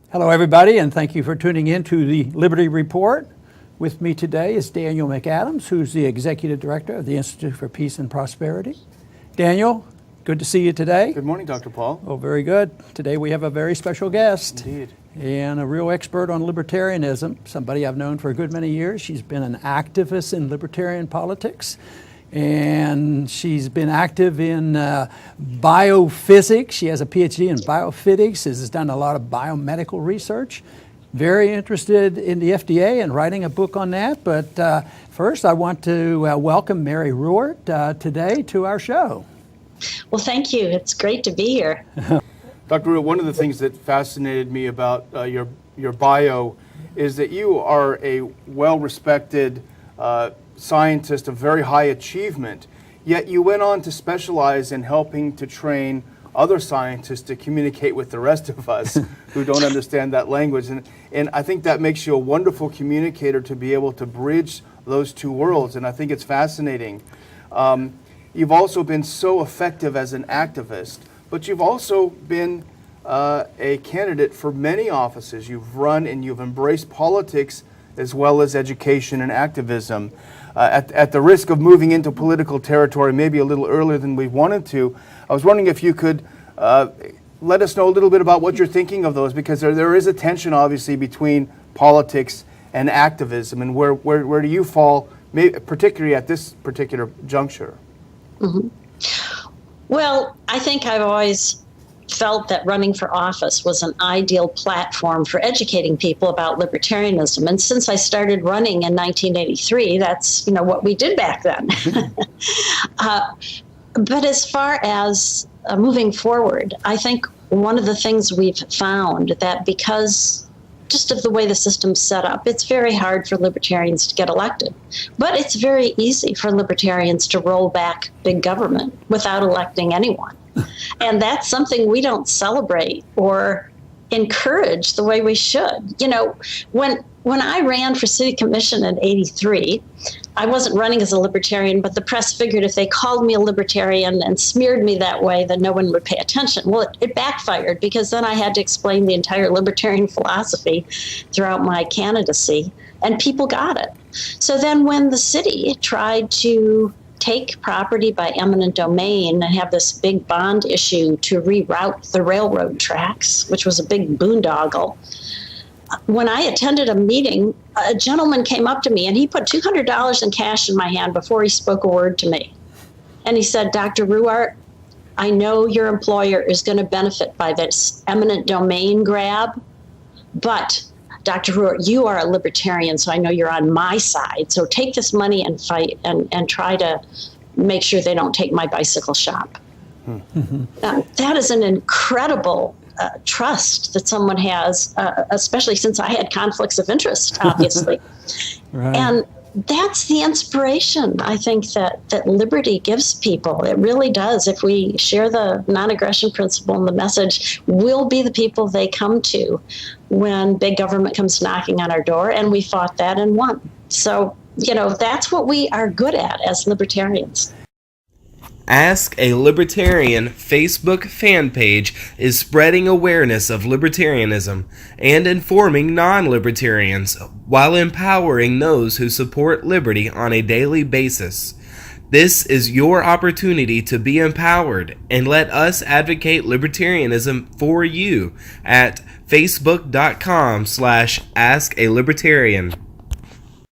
Hello, everybody, and thank you for tuning in to the Liberty Report. With me today is Daniel McAdams, who's the Executive Director of the Institute for Peace and Prosperity. Daniel, good to see you today. Good morning, Dr. Paul. Oh, very good. Today we have a very special guest. Indeed. And a real expert on libertarianism, somebody I've known for a good many years. She's been an activist in libertarian politics, and she's been active in biophysics. She has a PhD in biophysics, has done a lot of biomedical research. Very interested in the FDA and writing a book on that. But first, I want to welcome J Ruwart today to our show. Well, thank you. It's great to be here. Dr. Ruwart, one of the things that fascinated me about your bio is that you are a well-respected scientist of very high achievement, yet you went on to specialize in helping to train other scientists to communicate with the rest of us who don't understand that language. And I think that makes you a wonderful communicator to be able to bridge those two worlds, and I think it's fascinating. You've also been so effective as an activist, but you've also been a candidate for many offices. You've run and you've embraced politics as well as education and activism. At the risk of moving into political territory maybe a little earlier than we wanted to, I was wondering if you could let us know a little bit about what you're thinking of those, because there is a tension obviously between politics and activism, and where do you fall, particularly at this particular juncture? Mm-hmm. Well, I think I've always felt that running for office was an ideal platform for educating people about libertarianism. And since I started running in 1983, that's what we did back then. But as far as moving forward, I think one of the things we've found that because just of the way the system's set up, it's very hard for libertarians to get elected. But it's very easy for libertarians to roll back big government without electing anyone. And that's something we don't celebrate or encourage the way we should. When I ran for city commission in '83, I wasn't running as a libertarian, but the press figured if they called me a libertarian and smeared me that way, then no one would pay attention. Well, it backfired, because then I had to explain the entire libertarian philosophy throughout my candidacy, and people got it. So then when the city tried to take property by eminent domain and have this big bond issue to reroute the railroad tracks, which was a big boondoggle, when I attended a meeting, a gentleman came up to me and he put $200 in cash in my hand before he spoke a word to me. And he said, "Dr. Ruwart, I know your employer is going to benefit by this eminent domain grab, but Dr. Ruwart, you are a libertarian, so I know you're on my side. So take this money and fight and try to make sure they don't take my bicycle shop." Mm-hmm. That is an incredible trust that someone has, especially since I had conflicts of interest, obviously. Right. And that's the inspiration, I think, that liberty gives people. It really does. If we share the non-aggression principle and the message, we'll be the people they come to when big government comes knocking on our door, and we fought that and won. So, that's what we are good at as libertarians. Ask a Libertarian Facebook fan page is spreading awareness of libertarianism and informing non-libertarians while empowering those who support liberty on a daily basis. This is your opportunity to be empowered, and let us advocate libertarianism for you at facebook.com/askalibertarian.